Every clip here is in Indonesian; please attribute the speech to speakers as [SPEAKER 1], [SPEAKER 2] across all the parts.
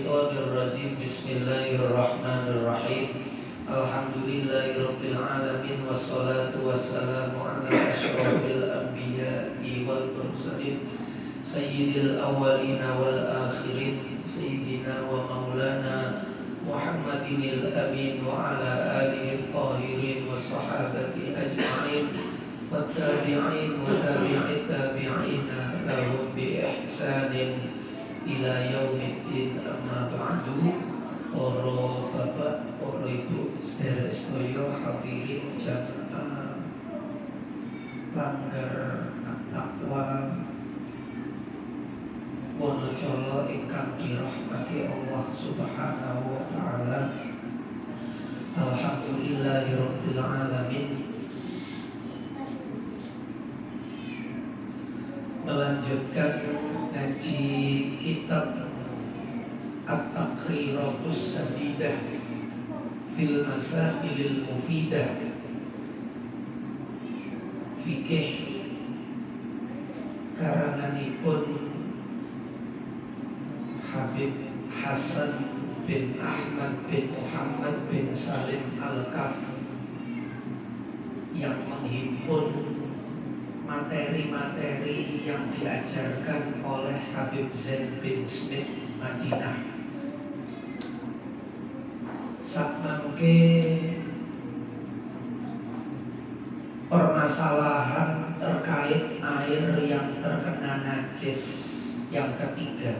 [SPEAKER 1] Minasyaitonirrajim. Bismillahirrahmanirrahim. Alhamdulillahirabbil alamin wassalatu wassalamu ala asyrofil anbiya'i wal mursalin sayyidil awwalina wal akhirin sayyidina wa maulana Muhammadinil amin wa ala alihi tahirin wa sahabati ajma'in wa tabi'in wa tabi'it tabi'ina lahum bi ihsanin ila yaumiddin. Amma ba'du. Para bapak, para ibu, sedherek hadirin jamaah langgar takwa Wonocolo ingkang dirahmati Allah Subhanahu wa taala. Alhamdulillahirabbil alamin. Melanjutkan ngaji kitab At-Taqriratus Sadidah fil Masailil Mufidah, fikih karanganipun Habib Hasan bin Ahmad bin Muhammad bin Salim Al-Kaf, yang menghimpun materi-materi yang diajarkan oleh Habib Zain bin Smith Madinah. Sakmangke permasalahan terkait air yang terkena najis yang ketiga.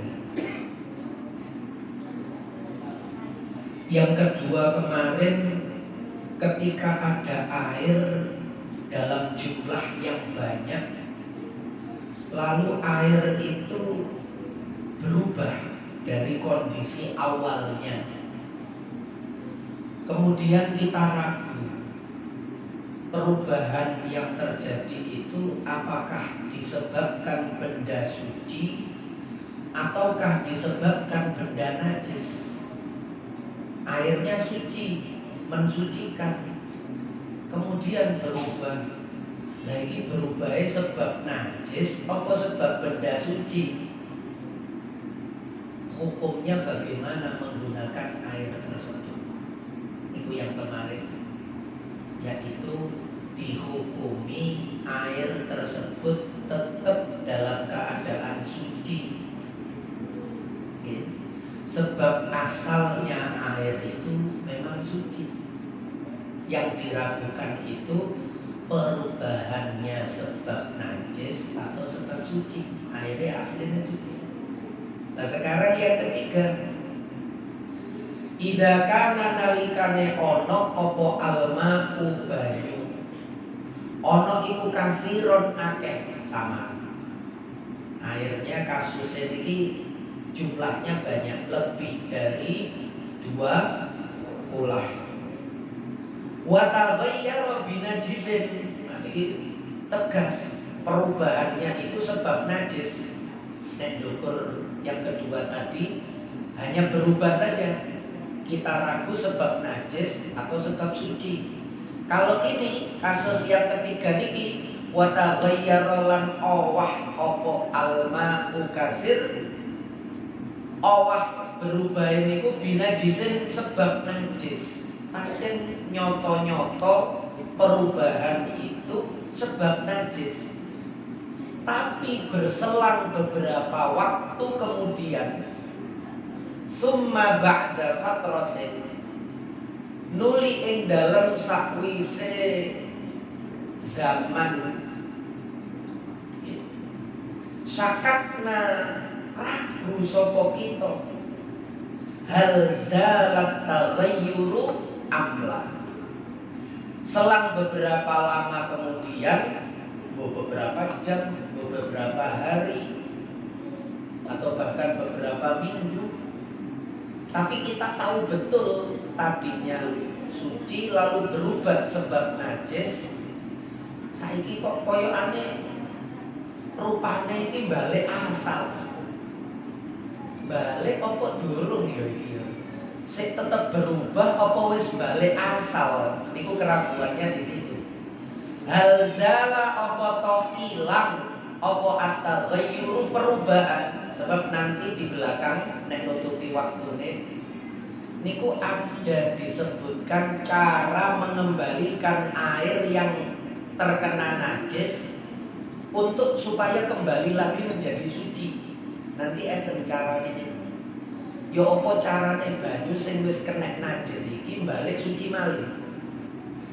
[SPEAKER 1] Yang kedua kemarin, ketika ada air dalam jumlah yang banyak, lalu air itu berubah dari kondisi awalnya. Kemudian kita ragu perubahan yang terjadi itu apakah disebabkan benda suci ataukah disebabkan benda najis. Airnya suci, mensucikan, kemudian berubah. Nah, ini berubahnya sebab najis apa sebab benda suci? Hukumnya bagaimana menggunakan air tersebut? Itu yang kemarin, yaitu dihukumi air tersebut tetap dalam keadaan suci. Sebab asalnya air itu memang suci. Yang diragukan itu perubahannya sebab najis atau sebab suci. Airnya aslinya suci. Nah, sekarang yang ketiga, idza kana nalikane ono apa alma'u banyu, ono iku kasiron akeh sama. Airnya kasusnya iki jumlahnya banyak, lebih dari 2 ulah. Wa taghayyara binajisin. Nah, ini tegas perubahannya itu sebab najis. Nek ndukur yang kedua tadi hanya berubah saja. Kita ragu sebab najis atau sebab suci. Kalau ini kasus yang ketiga niki, wa taghayyara lan awah apa alma'u kasir, awah berubah niku binajisin sebab najis. Pancen nyoto-nyoto perubahan itu sebab najis. Tapi berselang beberapa waktu kemudian, summa ba'da fatratin, nuli ing dalem sakwise zaman, syakatna ragu sapa kita, hal zalat taghayyuru amla. Selang beberapa lama kemudian, beberapa jam, beberapa hari, atau bahkan beberapa minggu, tapi kita tahu betul tadinya suci lalu berubah sebab najis. Saiki kok koyo aneh, rupane iki balik asal. Balik apa durung ya iki? Sik tetep berubah apa wis balik asal? Niku keraguannya di situ. Hal zala apa to ilang apa at-taghayyur perubahan. sebab nanti di belakang nek nutupi waktune niku ada disebutkan cara mengembalikan air yang terkena najis untuk supaya kembali lagi menjadi suci. Nanti enten carane niku. Ya apa carane banyu sing wis kena najis iki balik suci malih.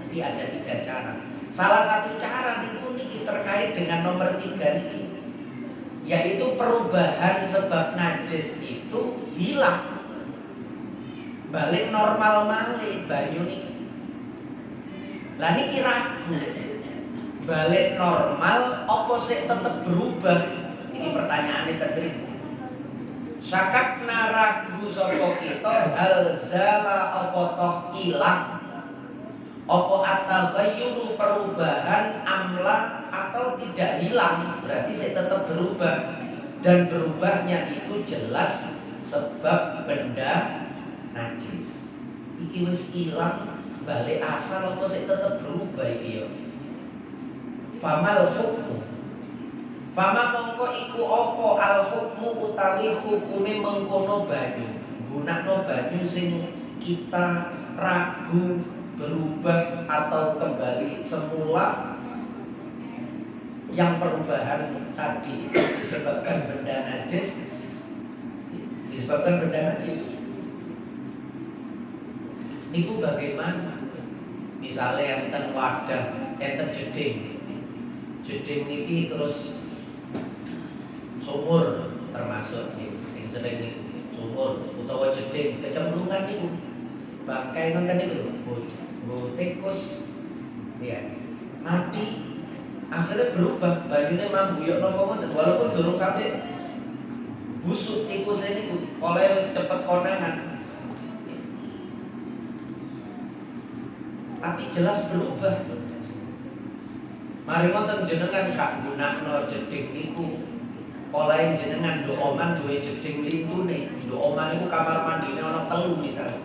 [SPEAKER 1] Nanti ada 3 cara. Salah satu cara niku niki terkait dengan nomor 3 niki, yaitu perubahan sebab najis itu hilang, balik normal malih banyu niki. Lah niki ragu, balik normal apa sik tetep berubah? Ini pertanyaannya tadi. Syakakna ragu sapa kita hal zala apa toh ilang, apa at-taghayyuru perubahan amla atau tidak hilang, berarti sik tetap berubah. Dan berubahnya itu jelas sebab benda najis. Iki wis ilang balik asal apa sik tetap berubah iki ya. Famal hukmu, fama mongko iku apa al hukmu utawi hukume mengkono banyu. Gunakno banyu sing kita ragu berubah atau kembali semula, yang perubahan tadi disebabkan benda najis, niku bagaimana? Misalnya enten wadah, enten jeding niki terus sumur, termasuk sing sering niku sumur utawa jeding kecemplungan niku bangkai nonton itu tikus ya mati, akhirnya berubah banyune mambuyok nopo ngoten, walaupun durung sampai busuk tikus niku oleh wis cepet konangan, tapi jelas berubah. Mari ngoten jenengan kak gunakno jeding niku oleh jenengan do oman duwe jeding lintune, do oman niku kamar mandine ana 3 misalnya.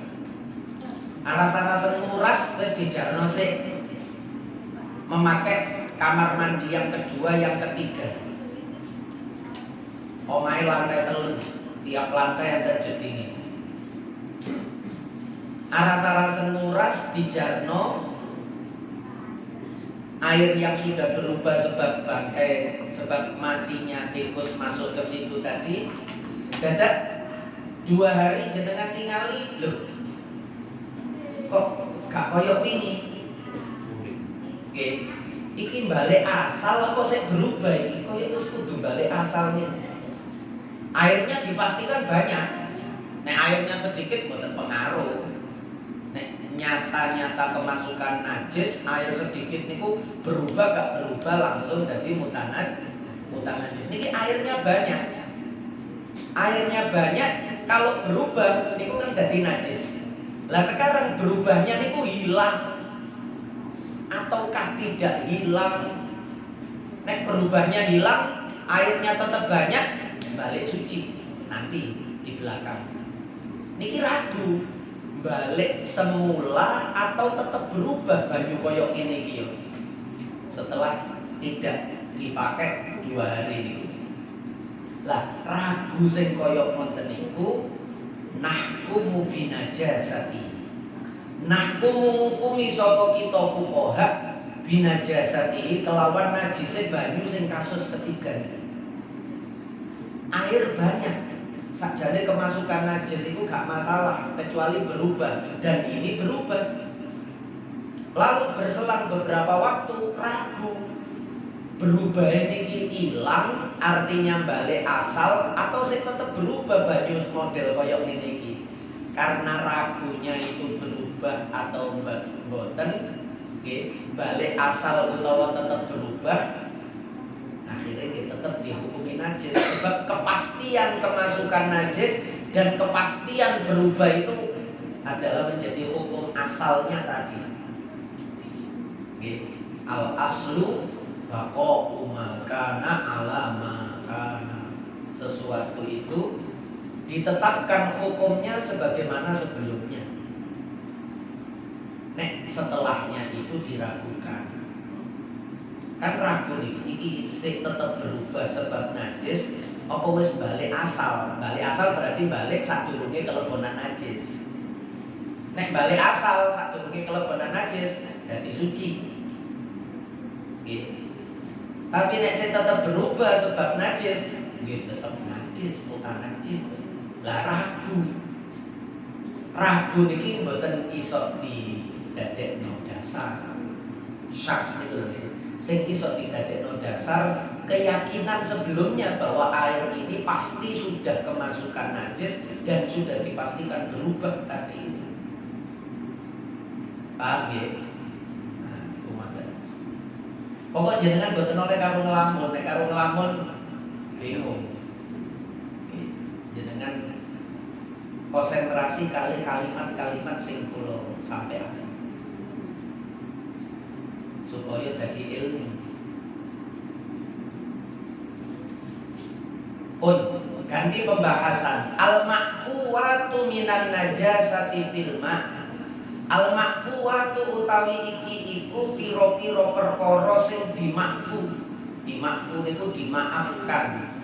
[SPEAKER 1] Aras-arasen nguras wis dijarno sik memakai kamar mandi yang kedua, yang ketiga. Omahe lantai 3, tiap lantai ada jedinge. Aras-arasen nguras dijarno air yang sudah berubah sebab bangkai, sebab matinya tikus masuk ke situ tadi. Dadak 2 hari jenengan tingali, loh kok gak koyok ini? Oke, iki balik asal apa sih berubah iki? Koyok wis kudu balik asalnya. Airnya dipastikan banyak. Nek airnya sedikit mboten pengaruh. Nek nyata-nyata kemasukan najis, air sedikit niku berubah gak berubah langsung jadi mutan najis. Niki airnya banyak. Airnya banyak, kalau berubah niku kan jadi najis. Lah sekarang berubahnya niku hilang ataukah tidak hilang? Nek berubahnya hilang, airnya tetap banyak, balik suci nanti di belakang. Niki ragu balik semula atau tetap berubah banyu koyok ini iki setelah tidak dipakai 2 hari niku. Lah ragu sing koyok ngoten niku nahkumu binajasati. Nahkumu ngukumi sapa kita fuqaha binajasati kelawan najise banyu sing kasus ketiga niki. Air banyak, sakjane kemasukan najis itu gak masalah kecuali berubah, dan ini berubah. Lalu berselang beberapa waktu ragu berubah ini hilang, artinya balik asal atau sih tetap berubah baju model koyok ini. Karena ragunya itu berubah atau mboten, balik asal utawa tetap berubah, akhirnya kita tetap dihukumi najis. Sebab kepastian kemasukan najis dan kepastian berubah itu adalah menjadi hukum asalnya tadi. Al aslu baqa'u ma kana ala ma kana. Sesuatu itu ditetapkan hukumnya sebagaimana sebelumnya. Nek setelahnya itu diragukan, kan ragu nih, ini sih tetap berubah sebab najis apa wis balik asal? Balik asal berarti balik sadurunge kelebonan najis. Nek balik asal sadurunge kelebonan najis dadi suci. Nggih. Tapi nek sing tetep berubah sebab najis, nggih tetep najis, bukan najis. Lah ragu niki mboten iso didadekno dasar. Syak niku lho. Sing iso didadekno dasar keyakinan sebelumnya bahwa air ini pasti sudah kemasukan najis dan sudah dipastikan berubah tadi itu. Paham ya? Nah, itu mata. Pokok jenengan boten oleh karo ngelamun, nek karo ngelamun bingung. Jenengan konsentrasi kali kalimat-kalimat sing kula sampeyan supaya dadi ilmu. Ganti pembahasan. Al-ma'fuwatu minan najasati fil ma'. Al-ma'fuwatu utawi iki iku pira-pira perkara sing dimakfu. Dimakfu niku dimaafkan.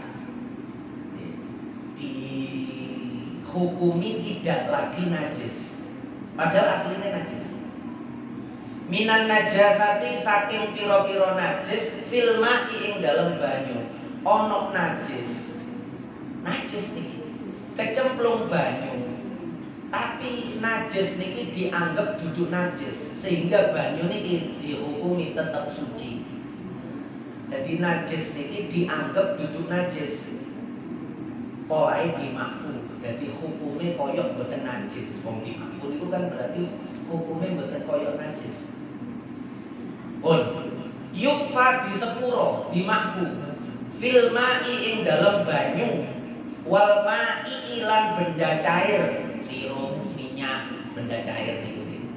[SPEAKER 1] Dihukumi tidak lagi najis. Padahal aslinya najis. Minan najasati saking pira-pira najis fil ma'i ing dalem banyu. Ono najis. Najis niki kecemplung banyu. Tapi najis niki dianggap duduk najis sehingga banyu niki dihukumi tetap suci. Jadi najis niki dianggap duduk najis. Polahe dimakfu. Jadi hukumnya koyok boten najis. Wong dimakfu niku kan berarti hukumnya boten koyok najis. Yukfa di sepuro dimakfu. Fil ma'i ing dalem banyu. Wal ma'i ilan benda cair, sirup, minyak, benda cair niku.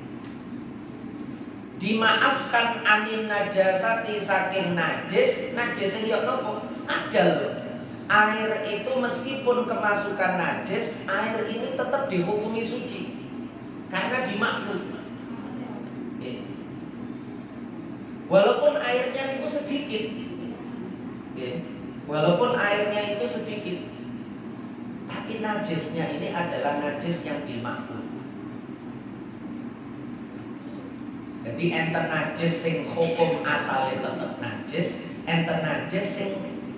[SPEAKER 1] Dimaafkan anin najasati saking najis. Najis sing yo nopo? Ada loh. Air itu meskipun kemasukan najis, air ini tetap dihukumi suci karena dimakfu. Walaupun airnya itu sedikit, walaupun airnya itu sedikit, tapi najisnya ini adalah najis yang dimakfu. Jadi enten najis sing hukum asalnya tetap najis, enten najis sing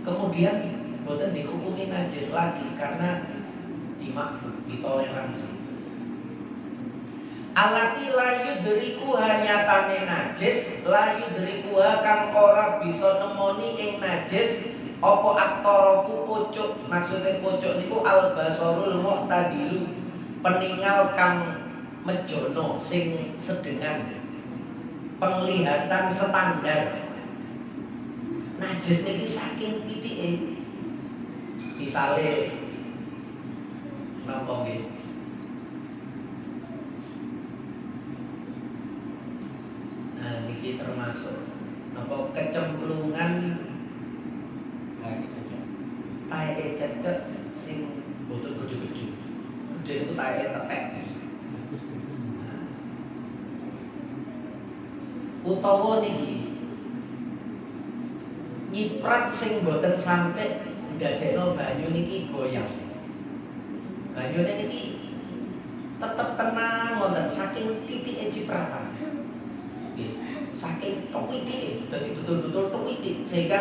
[SPEAKER 1] kemudian boten dihukumi najis lagi karena dimakfu, ditoleransi. Alati layu deriku hanya tane najis, layu deriku kang ora bisa nemoni ing najis. Opo aktorofu pucuk, maksudnya pucuk niku albasarul mu'tadilu, peningal kang mejono sing sedengan, penglihatan standar. Najis niki saking pitike. Misale napa nggih? Nah, niki termasuk napa kecemplungan taeke cecek sing boten gede-gede. Gede niku taeke tetek. Utawa niki nyiprat sing boten sampe ndadekno banyu niki goyang. Banyune niki tetep tenang wonten saking titike cipratan. Nggih, saking titike dadi betul-betul titik sehingga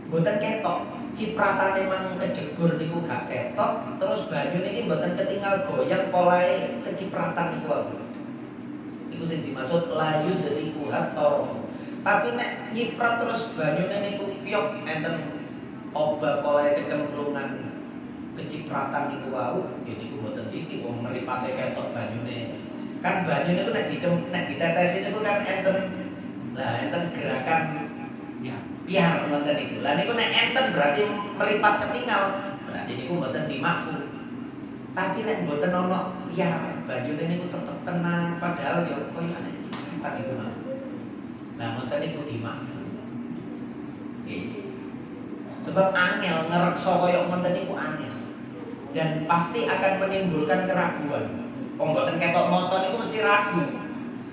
[SPEAKER 1] mboten ketok. Cipratane mang kejegur niku gak ketok, terus banyu niki mboten ketinggal goyang polahe kecipratan niku wae. Iku sing dimaksud layu dari kuhat torof. Tapi nek nyiprat terus banyune niku piyok enten obah polahe kecemplungan kecipratan niku wae, niku mboten titik wong mripate ketok banyune. Kan banyu niku nek ditetesi niku kan enten gerakan biar ngoten niku. Lah niku nek enten berarti meripat ketinggal, berarti niku mboten dimakfu. Tapi nek mboten ana ya banyune niku tetep tenang padahal ya koyo ana cipratan niku. Lah ngoten niku dimakfu. Nggih. Sebab angel ngreksa koyo ngoten niku angel. Dan pasti akan menimbulkan keraguan. Wong mboten ketok moto niku mesti ragu.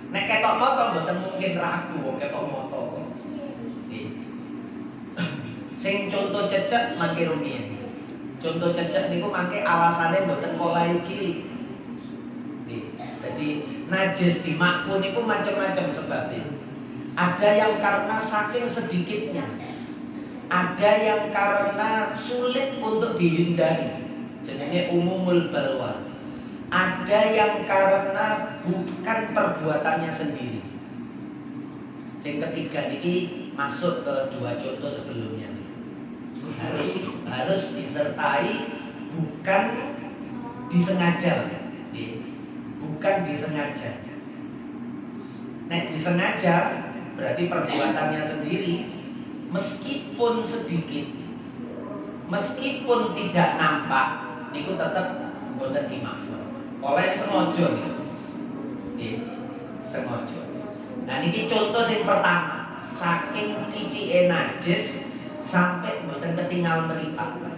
[SPEAKER 1] Nek ketok moto mboten mungkin ragu wong ketok moto. Sing contoh cecek mangke rumiyin. Contoh cecek niku mangke alasane mboten polahe cilik. Jadi najis di makfu niku macam-macam sebabnya. Ada yang karena saking sedikitnya, ada yang karena sulit untuk dihindari, jenenge umumul balwa. Ada yang karena bukan perbuatannya sendiri. Yang ketiga niki masuk ke dua contoh sebelumnya. Harus disertai bukan disengaja. Bukan disengaja. Nek disengaja berarti perbuatannya sendiri, meskipun sedikit, meskipun tidak nampak, niku tetap boten dimaksud. Oleh sengaja nih, sengaja. Nah niki contoh yang pertama, saking titike najis sampai boten ketinggal meripat.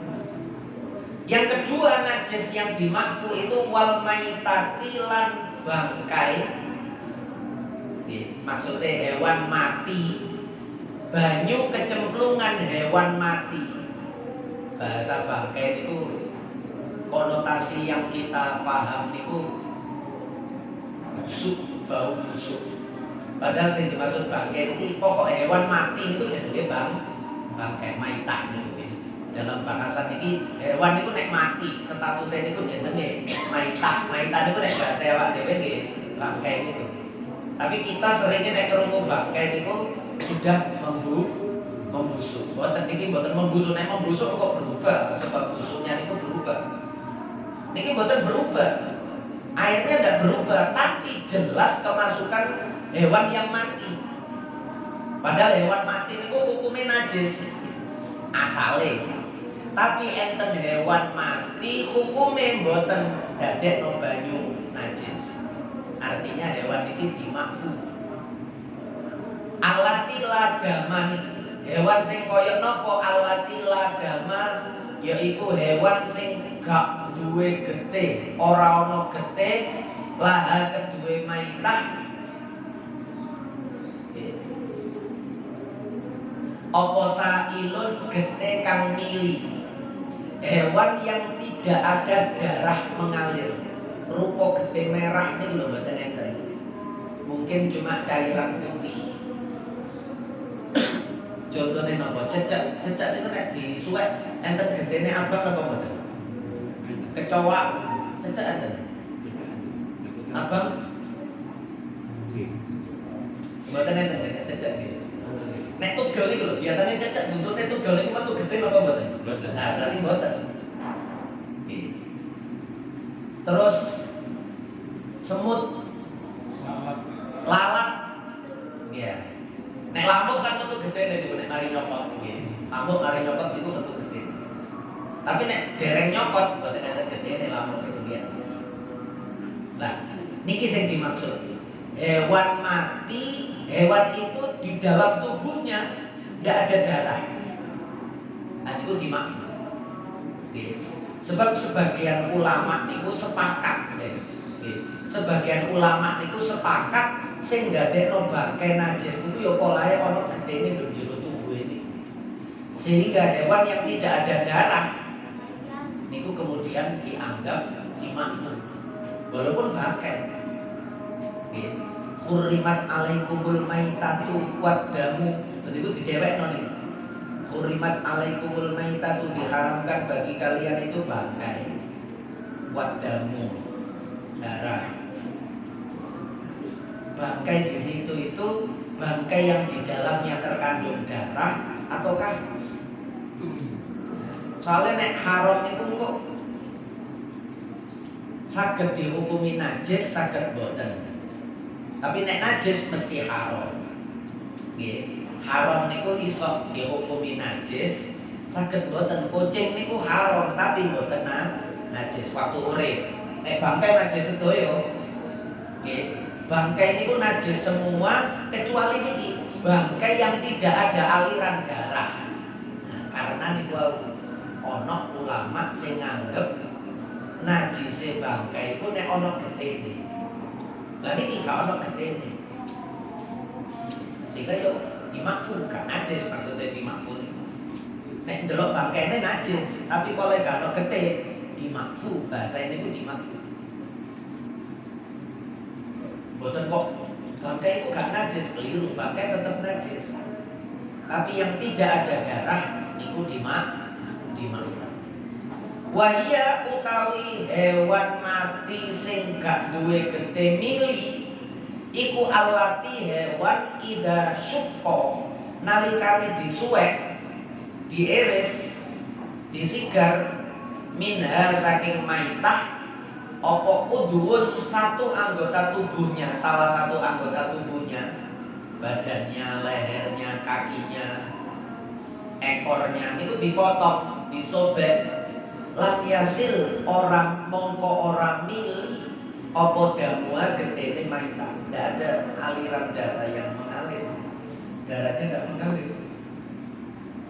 [SPEAKER 1] Yang kedua najis yang dimakfu itu wal maitati lan bangkai. Maksudnya hewan mati, banyu kecemplungan hewan mati. Bahasa bangkai itu konotasi yang kita paham itu busuk, bau busuk. Padahal yang dimaksud bangkai ini pokok hewan mati itu jenenge bangkai maitah niku. Dalam bahasa ini hewan itu nek mati, statusnya itu jenenge maitah. Maitah niku nek bahasa awak dhewe nggih bangkai gitu. Tapi kita seringnya nek krungu bangkai niku sudah membusuk. Boten niki boten membusuk, nek membusuk kok berubah sebab busuknya niku berubah. Niki boten berubah. Airnya tidak berubah, tapi jelas kemasukan hewan yang mati. Padahal hewan mati niku hukumnya najis asale. Tapi enten hewan mati hukumnya boten dadekno banyu najis. Artinya hewan iki dimakfu. Alati ladama niki hewan sing kaya napa alati ladama yaiku hewan sing gak duwe getih, ora ana getih, laha keduwe maitah. Apa sailun getih kang mili. Hewan yang tidak ada darah mengalir. Rupa getih merah niku lho mboten enten. Mungkin cuma cairan putih. Contohnya napa? Cecek niku nek disuwek enten getihne abang apa mboten? Kecoa cecek enten. Abang? Mboten enten cecek iki. Nek tugel iku lho, biasanya cecek buntutnya tugel iku metu getih apa mboten? Mboten. Nah, berarti mboten. Terus semut, lalat, ya. Nek lamuk kan metu getih niku nek mari nyokot nggih. Lamuk mari nyokot niku metu getih. Tapi nek dereng nyokot mboten ada getihne lamuk itu dia. Nah, niki sing dimaksud. Hewan mati, hewan itu di dalam tubuhnya tidak ada darah. Nah, itu dimaksud. Sebab sebagian ulama niku sepakat, sebagian ulama niku sepakat sing ndadekno bangkai najis niku ya polahe ana getihne lho jero tubuh ini. Sehingga hewan yang tidak ada darah niku kemudian dianggap dimaksud. Walaupun bangkai. Hurrimat alaikumul maitatu waddamu. Niku didewekno niku. Hurrimat alaikumul maitatu, diharamkan bagi kalian itu bangkai. Waddamu, darah. Bangkai di situ itu bangkai yang di dalamnya terkandung darah ataukah? Soalnya nek haram itu kok saged dihukumi najis, saged boten. Tapi nek najis mesti haram. Nggih, haram niku iso dihukumi najis, saged boten. Kucing niku haram tapi boten najis waktu urip. Nek bangkai najis sedaya. Nggih, bangkai niku najis semua kecuali niki, bangkai yang tidak ada aliran darah. Nah, karena niku ana ulama sing nganggep najise bangkai iku nek ana getihne. Lah niki gak ana getihne. Sehingga yo dimakfu, gak najis maksudnya dimakfu niku. Nek ndelok bangkene najis, tapi kalau gak ono getih dimakfu, bahasa ini itu dimakfu. Boten kok bangkai itu gak najis, keliru, bangkai tetap najis. Tapi yang tidak ada darah itu dimakfu. Wahia utawi hewan mati sing gak duwe getih mili iku alati hewan ida syukko nalikane disuwek, diiris, disigar minha saking maitah apa udhun satu anggota tubuhnya, salah satu anggota tubuhnya, badannya, lehernya, kakinya, ekornya itu dipotong, disobek. Lam yasil orang mongko orang mili apa damua getene maitah. Tidak ada aliran darah yang mengalir, darahnya tidak mengalir.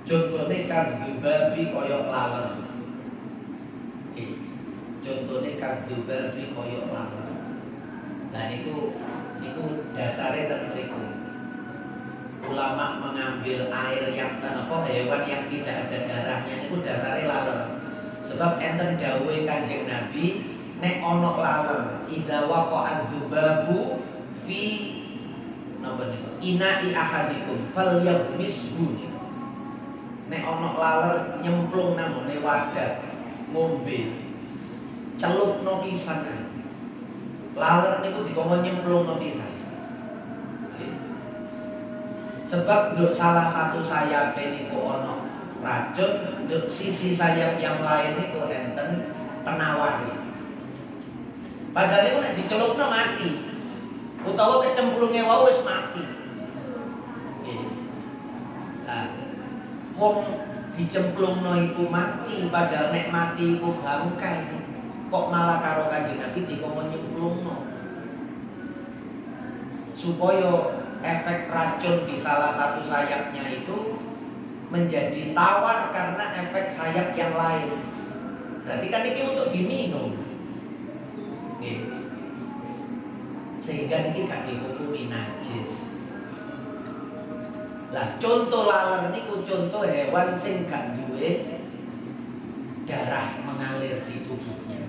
[SPEAKER 1] Contohnya kadzubabi koyok laler. Contohnya kadzubabi koyok laler. Nah niku dasarnya tertentu. Ulama mengambil air yang hewan yang tidak ada darahnya niku dasarnya laler. Sebab enten dawuh Kanjeng Nabi nek ana laler idza waqa'ad dzubabu fi napa niku ina'i ahadikum falyaghmishu. Nek ana laler nyemplung nang wadah ngombe celupno pisan. Laler niku dikongkon nyemplungno pisan. Sebab nduk salah satu sayape niku ana racun, nduk sisi sayap yang lain niku enten penawar. Padahal niku nek dicelupno mati. Utawa kecemplunge wae wis mati. Nggih. Nah, wong dicemplungno iku mati, padahal nek mati iku bangkai. Kok malah karo Kanjeng Nabi dikongkon nyemplungno. Supaya efek racun di salah satu sayapnya itu menjadi tawar karena efek sayap yang lain. Berarti kan ini untuk diminum. Nih. Sehingga ini gak dihukumi najis. Lah contoh laler niku contoh hewan sing gak duwe darah mengalir di tubuhnya.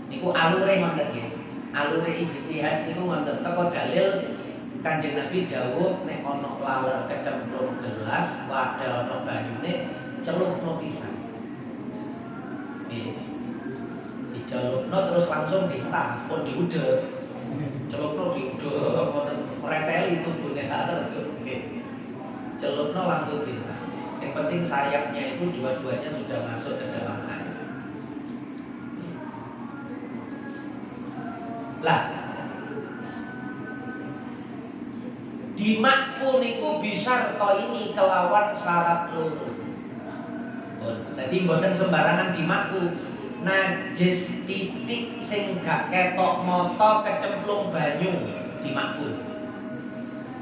[SPEAKER 1] Niku alure ngoten nggih. Alure ijtihad niku ngoten teko dalil Kanjeng Nabi dawuh nek ana laler kecemplung gelas, wadah ana banyune, celupno pisan. Nggih. Dicelupno terus langsung ditas, pun diudek. Celupno diudek ngoten merepeli tubuhne laler nggih. Celupno langsung ditas. Yang penting sayapnya itu dua-duanya sudah masuk ke dalam air. Lah dimakfu niku bisa ini kelawan syarat loro. Tadi mboten sembarangan dimakfu. Najis titik sing gak ketok mata kecemplung banyu dimakfu.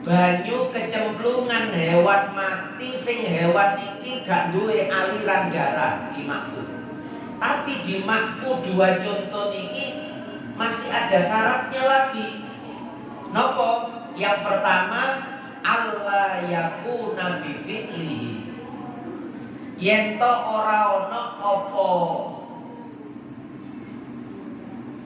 [SPEAKER 1] Banyu kecemplungan hewan mati sing hewan iki gak duwe aliran darah dimakfu. Tapi dimakfu dua contoh niki masih ada syaratnya lagi. Nopo? Yang pertama Allah yakuna bi fi'lihi. Yen to ora ana apa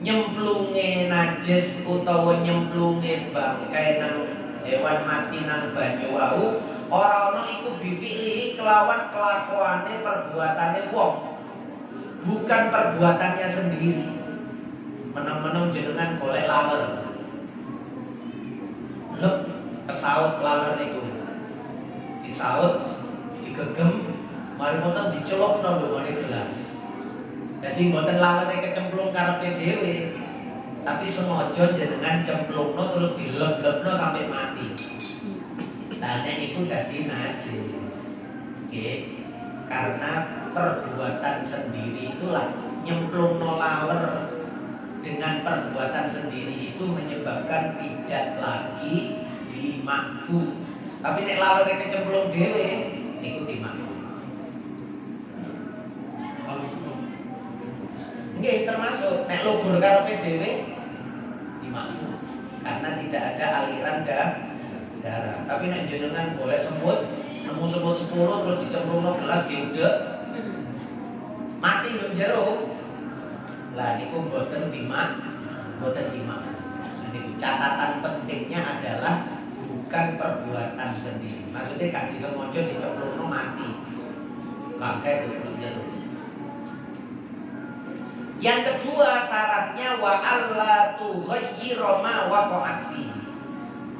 [SPEAKER 1] nyemplunge najis utawa nyemplunge bangkai nang hewan mati nang banyu wau, ora ana iku bi fi'lihi kelawan kelakuane perbuatane wong. Bukan perbuatannya sendiri. Meneng-meneng jenengan golek laler. Lep kesaut laler niku. Disaut, digegem, mari mboten dicelupno ndongone gelas. Jadi mboten lalere kecemplung karepe dhewe, tapi sengaja jenengan cemplungno terus dileb-lebno sampai mati. Nah nek iku dadi najis. Nggih. Karena perbuatan sendiri itulah nyemplungno laler dengan perbuatan sendiri itu menyebabkan tidak lagi dimakfu. Tapi nek lalere kecemplung dhewe niku dimakfu. Nggih termasuk nek logor karepe dhewe dimakfu karena tidak ada aliran darah. Tapi nek jenengan golek semut nemu semut 10 terus dicemplungno gelas diudek mati nduk jero. Lah niku mboten dimak. Jadi catatan pentingnya adalah bukan perbuatan sendiri. Maksudnya gak disengaja dicemplungno mati. Bangkai itu nduk jero. Yang kedua syaratnya wa alla tughayyira ma waqa'at fi.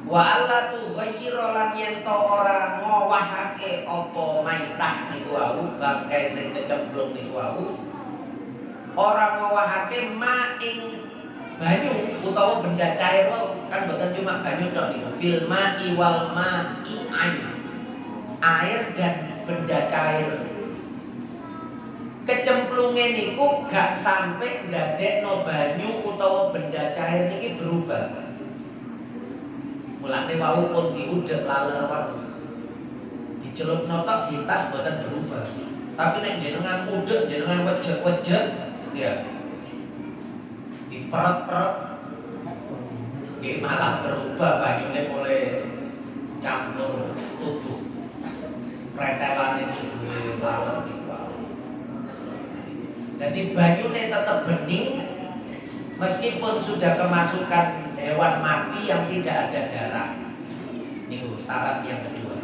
[SPEAKER 1] Wa alla tughayyira lan yen to ora ngowahake apa maitah niku wau, bangkai sing kecemplung niku wau. Ora ngowahake ma ing banyu utawa benda cair wau, kan boten cuma banyu tok niku. Fil ma'i wal ma'i air dan benda cair. Kecemplunge niku gak sampai ndadekno banyu utawa benda cair niki berubah. Mulane wau pun diudek laler wae. Dicelupno tok di tas boten berubah. Tapi nek jenengan udek, jenengan wejek-wejek ya. Diperet-peret nggih malah berubah banyune mulai campur tubuh. Pretelane judule laler niku. Jadi banyune tetap bening meskipun sudah kemasukan hewan mati yang tidak ada darah. Itu syarat yang kedua.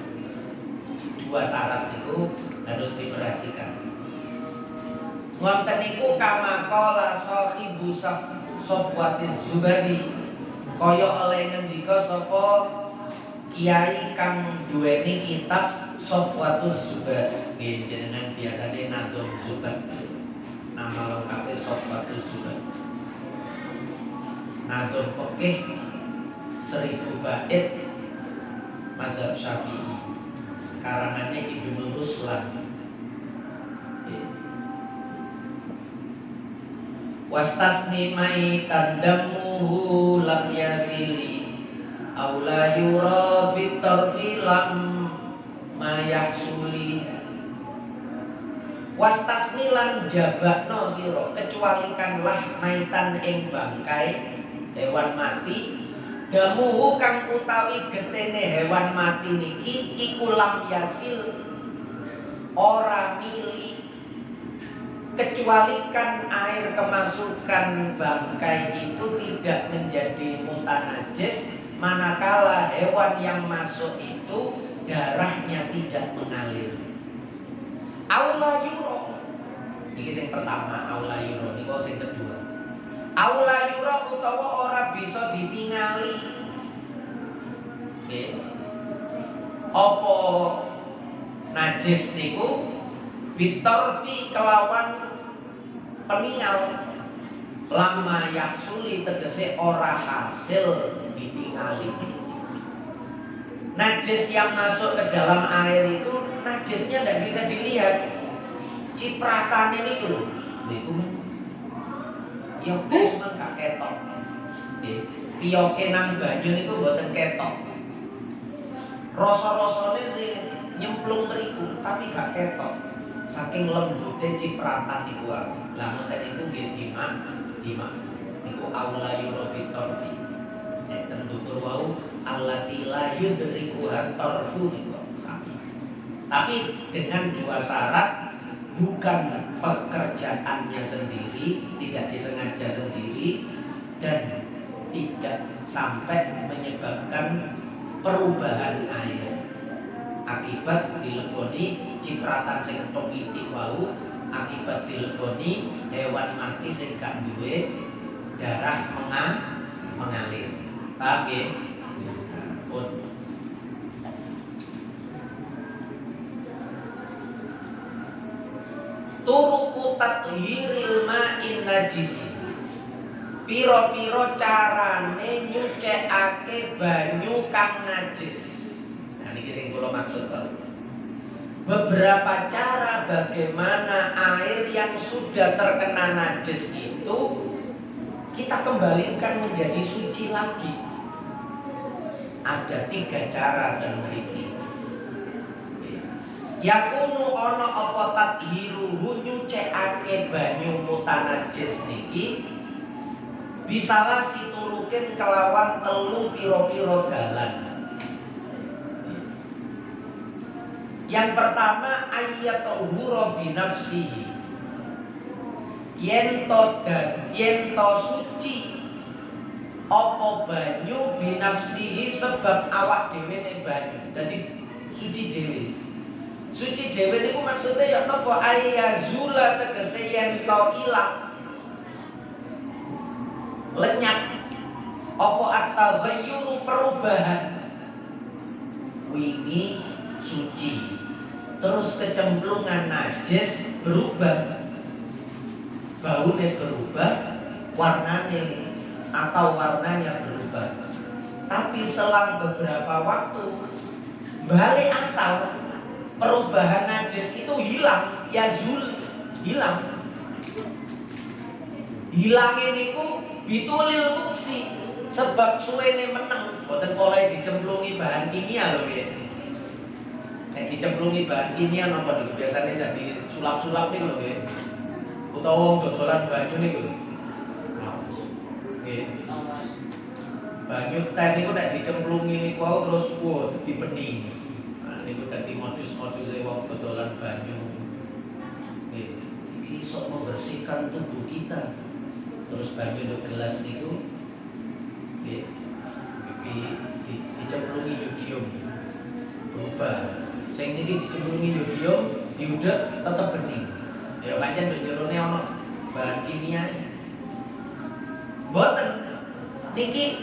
[SPEAKER 1] Dua syarat itu harus diperhatikan. Wonten niku kama qala sahibu Safwatiz Zubadi, kaya oleh ngendika sapa kiai kang duweni kitab Safwatuz Zubad. Nggih jenengan biasane Nadhum Zubad. Nama lengkapnya Safwatuz Zubad. Nadhum fikih 1000 bait mazhab Syafi'i. Karangannya Ibnu Ruslan. Wastasni mai tandamuhu lam yasili aula yura bitarfi lam mayahsuli. Wastasni lan jabakno sira kecualikanlah maitan ing bangkai hewan mati damuhu kang utawi getene hewan mati niki iku lam yasil ora mili. Kecualikan air kemasukan bangkai itu tidak menjadi mutanajis manakala hewan yang masuk itu darahnya tidak mengalir. Aula yuro, ini yang pertama. Aula yuro, ini yang kedua. Aula yuro utawa ora bisa ditingali. Okay. Apa najis niku bitorfi kelawan peningal lama yahsuli tegese ora hasil ditingali. Najis yang masuk ke dalam air itu najisnya tidak bisa dilihat. Cipratan ini dulu, itu ya cuma gak ketok. Piyoke nang banyu niku mboten ketok. Rasa-rasane sing nyemplung mriku tapi gak ketok. Saking lembute cipratan niku wae. Lah ngoten niku nggih dimaksud. Niku aula yurobi torfi. Nek tentu wau allati la yudriku tarfu niku sami. Tapi dengan dua syarat, bukan pekerjaannya sendiri, tidak disengaja sendiri, dan tidak sampai menyebabkan perubahan air akibat dileboni cipratan sing pemitik wau, akibat dileboni hewan mati sing gak duwe darah mengalir. Paham nggih? Turuku tathhiril ma'in najisi. Piro-piro carane nyucekake banyu kang najis. Nah niki sing kula maksud to. Beberapa cara bagaimana air yang sudah terkena najis itu kita kembalikan menjadi suci lagi. Ada 3 cara dan mriki. Yakunu ana apa tadhiruhu nyucekake banyu mutanajis niki bisalah siturukin kelawan telu piro-piro dalan. Yang pertama ayyatahura binafsihi. Yen to suci apa banyu binafsihi sebab awak dhewe ne banyu. Dadi suci dhewe. Suci dhewe niku maksudnya ya napa ayyazula tegese yen to ilang. Lenyap apa at-taghayyuru perubahan. Wingi suci terus kecemplungan najis berubah, baunya berubah, warnanya berubah. Tapi selang beberapa waktu balik asal perubahan najis itu hilang, yazul, hilang. Hilangnya niku bitulil muksi sebab suwene meneng, boten oleh dicemplungi bahan kimia lho ya. Nek dicemplungi bahan kimia napa niku biasane jadi sulap-sulap niku lho nggih. Utawa wong dodolan banyu niku lho. Nggih. Banyu teh niku nek dicemplungi niku terus dadi bening. Nah niku dadi modus-moduse wong dodolan banyu. Nggih. Iki iso membersihkan tubuh kita. Terus banyu di gelas niku nggih. Dicemplungi yodium. Berubah. Sing niki dicemplungi yodium, diudek tetep bening. Ya pancen jerone ana bahan kimia. Boten niki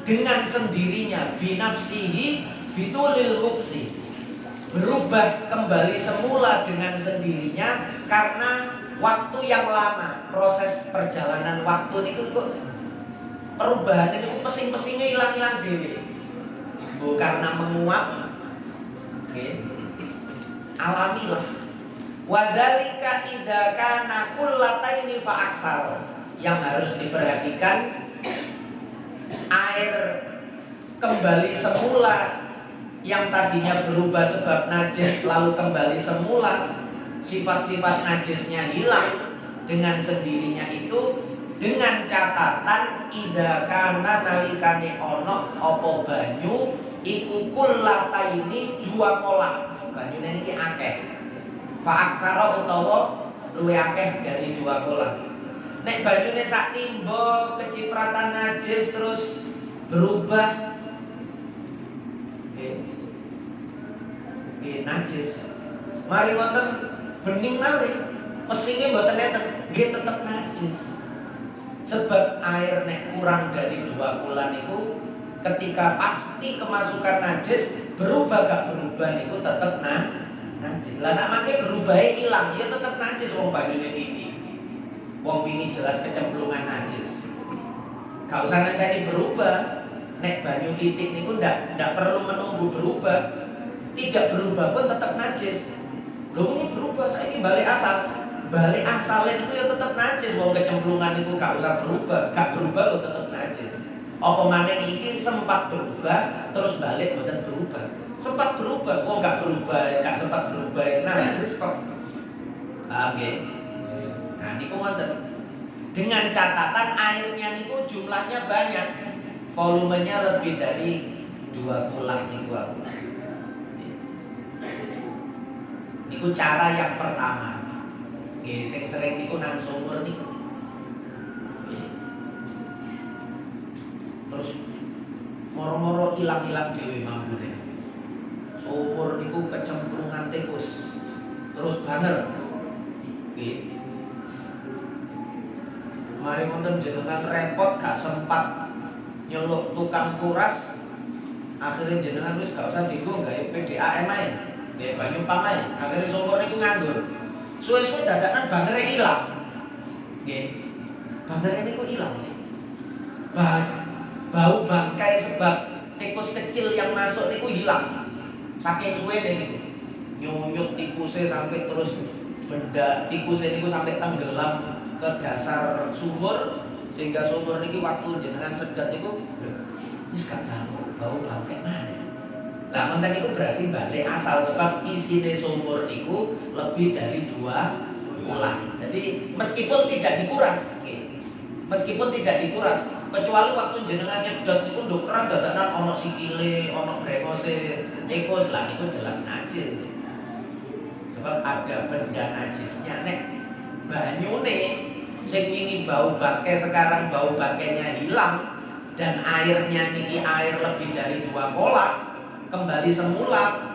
[SPEAKER 1] dengan sendirinya binafsihi bitulil muksi berubah kembali semula dengan sendirinya karena waktu yang lama, proses perjalanan waktu niku kok perubahan niku pesing-pesingnya ilang-ilang dhewe. Bu karena menguap nggih. Alamilah. Wadzalika idza kana kullataini fa aksar. Yang harus diperhatikan air kembali semula yang tadinya berubah sebab najis lalu kembali semula, sifat-sifat najisnya hilang dengan sendirinya itu dengan catatan idza kana nalikane ono apa banyu iku kullataini dua kolah. Banyune niki akeh. Fa aksara utawa luwih akeh dari dua kolah. Nek banyune sak timba kecipratan najis terus berubah najis. Mari wonten bening malih, pesinge mboten enten, nggih tetep najis. Sebab air nek kurang dari 2 bulan niku ketika pasti kemasukan najis berubah gak berubah niku tetep najis. Lah samangke berubahe ilang, ya tetep najis wong banyune titik. Wong wingi jelas kecemplungan najis. Gak usah ngenteni berubah. Nek banyu titik niku ndak perlu menunggu berubah. Tidak berubah pun tetap najis. Lho ini berubah saiki balik asal. Balik asalnya niku ya tetap najis. Wong kecemplungan niku gak usah berubah. Gak berubah lo tetap najis. Apa maneh iki sempat berubah terus balik mboten berubah. Sempat berubah, wong gak berubah, gak sempat berubah najis kok. Paham nggih? Nah niku wonten. Dengan catatan airnya niku jumlahnya banyak. Volumenya lebih dari 2 kulah niku aku. Niku cara yang pertama. Nggih, sing sering niku nang sumur niku. Terus moro-moro ilang-ilang dhewe mambune. Sumur niku kecemplungan tikus. Terus baner. Nggih. Mari wonten jenengan repot gak sempat nyeluk tukang kuras, akhirnya jenengan wis gak usah dienggo gawe PDAM ae. Nggih banyu pam ae. Akhire sumur niku nganggur. Suwe-suwe dadakan bangere ilang. Nggih. Bangere niku ilang. Bau bangkai sebab tikus kecil yang masuk niku hilang. Saking suwene niku. Nyunyut tikuse sampai terus benda tikuse niku sampai tenggelam ke dasar sumur sehingga sumur niki waktu jenengan sedot niku wis gak bau bangkai maneh. Lah ngoten niku berarti balik asal sebab isine sumur niku lebih dari 2 bulan. Jadi meskipun tidak dikuras, meskipun tidak dikuras, kecuali waktu jenengan nyedot niku nduk keran dadakan ana sikile, ana brengose, tikus lah itu jelas najis. sebab ada benda najisnya. Nek banyune sing ini bau bangkai sekarang bau bangkainya hilang dan airnya ini air lebih dari 2 kolak kembali semula,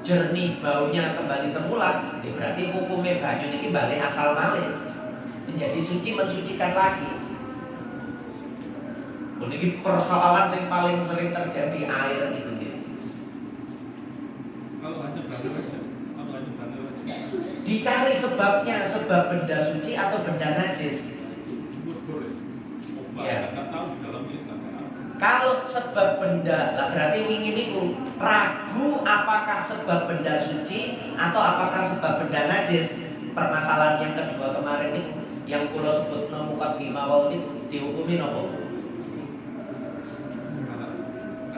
[SPEAKER 1] jernih baunya kembali semula, berarti hukumnya banyu ini balik asal malih menjadi suci, mensucikan lagi. Ini persoalan yang paling sering terjadi air itu.
[SPEAKER 2] Kalau hanya banyu aja,
[SPEAKER 1] dicari sebabnya, sebab benda suci atau benda najis. Ya. Kalau sebab benda, lah berarti ingin itu ragu apakah sebab benda suci atau apakah sebab benda najis. Permasalahan yang kedua kemarin itu yang kula sebut muqaddimah wau niku dihukumi napa?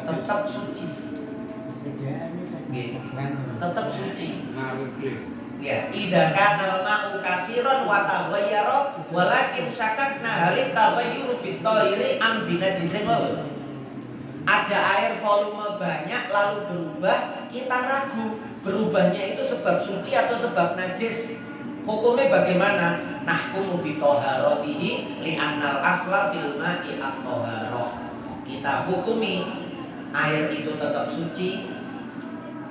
[SPEAKER 1] Tetap suci. Tetap suci. Ya, idza kana al-ma'u katsiran wa taghayyara walakin syakakna halit taghayyur bit-thairi am binajisin wa. Ada air volume banyak lalu berubah, kita ragu berubahnya itu sebab suci atau sebab najis. Hukumnya bagaimana? Nahkumu bitoharatihi li'annal asla fil ma'i at-toharoh. Kita hukumi air itu tetap suci.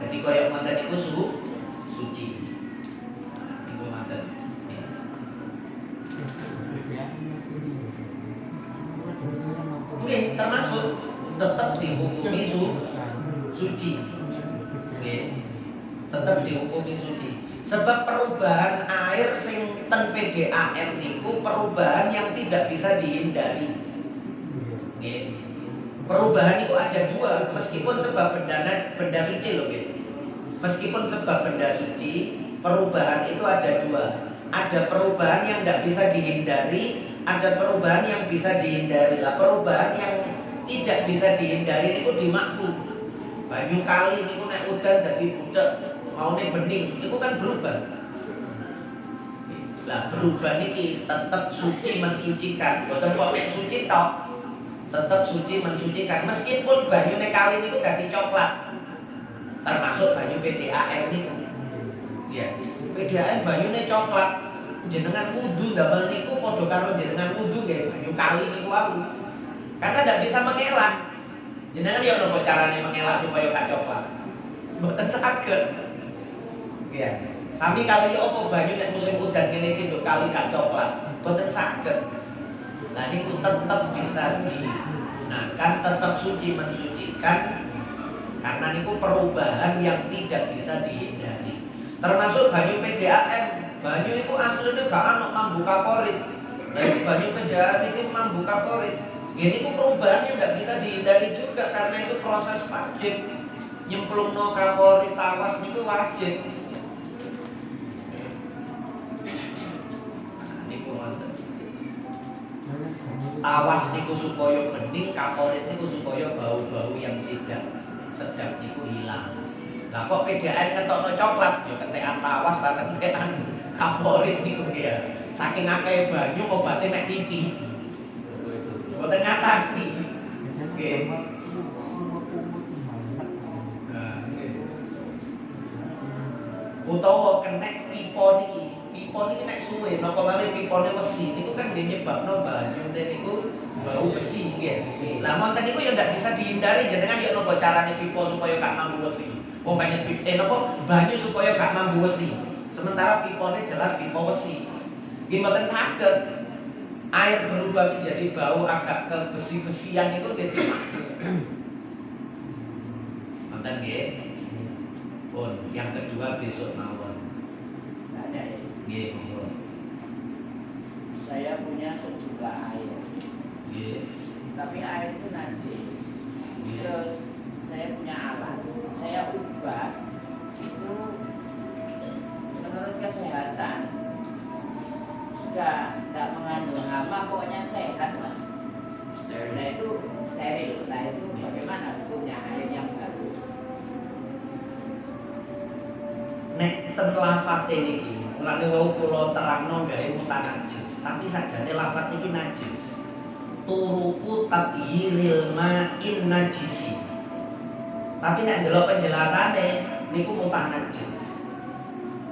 [SPEAKER 1] Jadi koyok mantan itu suci. Nah, itu mantan. Ya. Oke, termasuk tetap dihukumi suci. Oke. Tetap dihukumi suci. Sebab perubahan air sing ten PDAM niku perubahan yang tidak bisa dihindari. Nggih. Perubahan itu ada 2, meskipun sebab benda suci loh, nggih. Meskipun sebab benda suci, perubahan itu ada 2. Ada perubahan yang tidak bisa dihindari, ada perubahan yang bisa dihindari. Lah perubahan yang tidak bisa dihindari niku dimakfu. Banyu kali niku nek udan dadi budak, maune bening, itu kan berubah. Lah berubah niki tetap suci mensucikan. Boten kok nek suci tok. Tetap suci mensucikan meskipun banyune kali niku dadi coklat. Termasuk banyu PDAM niku. Ya, PDAM banyune coklat. Jenengan wudu ndamel niku padha karo jenengan wudu nggih banyu kali niku aku. Karena ndak bisa mengelak. Jenengan ya ono carane mengelak supaya gak coklat. Mboten saged. Ya. Sami kali opo banyu nek musim udan ngene iki nduk kali gak coklat. Mboten saged. Nah niku tetap bisa kan tetap suci mensucikan karena niku perubahan yang tidak bisa dihindari. Termasuk banyu PDAM, banyu itu aslinya gak ana mambu kaporit. Nah itu banyu PDAM itu mambu kaporit. Ini ku perubahannya tidak bisa dihindari juga karena itu proses wajib. Nyemplungno kaporit tawas niku wajib. Tawas niku supaya bening, kaporit niku supaya bau-bau yang tidak sedap niku hilang. Lah kok PDAM ketokno coklat, ya ketekan tawas ta ketekan kaporit niku ya. Saking akeh banyu obate mek titi. Mboten ngatasi. Nggih. Utawa kenek pipa niki. Pipa niki nek suwe napa malih pipane besi niku kan nyebabno banyu niku bau besi nggih. Lah monten niku ya ndak bisa dihindari jenengan ya napa carane pipa supaya gak mambu besi. Pompene napa banyu supaya gak mambu besi. Sementara pipane jelas pipa besi. Nggih mboten saged. Air berubah menjadi bau agak ke besi-besian itu jadi mantan nggih. Pun yang kedua besok mawon.
[SPEAKER 3] Tanya ya.
[SPEAKER 1] Nggih, monggo.
[SPEAKER 3] Saya punya sejumlah air.
[SPEAKER 1] Nggih.
[SPEAKER 3] Tapi air itu najis.
[SPEAKER 1] Nggih.
[SPEAKER 3] Terus saya punya alat. Saya ubah itu menurut kesehatan sudah tidak mengandung hama, pokoknya sehat lah. Nah itu steril. Nah itu bagaimana hukumnya air yang baru?
[SPEAKER 1] Nek ten lafate niki, mulane wau kula terangno gawe mutanajis, tapi sajane lafat niki najis. Turuku tathiril ma'in najisi. Tapi nek delok penjelasane niku mutanajis.